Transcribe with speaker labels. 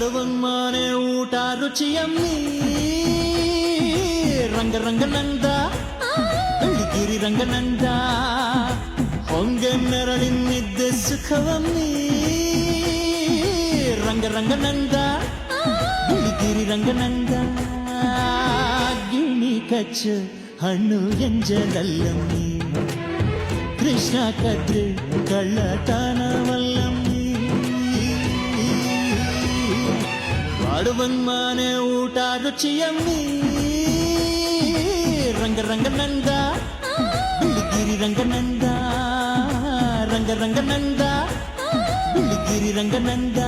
Speaker 1: ಮಾಡುವನ್ಮಾನೆ ಊಟ ರುಚಿಯಮ್ಮಿ ರಂಗರಂಗನಂದ ಬೆಳ್ಳಿಗಿರಿ ರಂಗನಂದ ಹೊಂಗೆ ನೆರಳಿನಿದ್ದೆ ಸುಖವಮ್ಮಿ ರಂಗರಂಗನಂದ ಬೆಳ್ಳಿಗಿರಿ ರಂಗನಂದ ಗಿಣಿ ಕಚ್ಚು ಹಣ್ಣು ಎಂಜಲಲ್ಲಮ್ಮಿ ಕೃಷ್ಣ ಕದ್ರೆ ಕಳ್ಳತನವಲ್ಲಮ್ಮಿ ಮಾಡುವನ್ಮಾನೆ ಊಟ ರುಚಿಯಮ್ಮಿ ರಂಗರಂಗನಂದ ಬೆಳ್ಳಿಗಿರಿ ರಂಗನಂದ ರಂಗರಂಗನಂದ ಬೆಳ್ಳಿಗಿರಿ ರಂಗನಂದ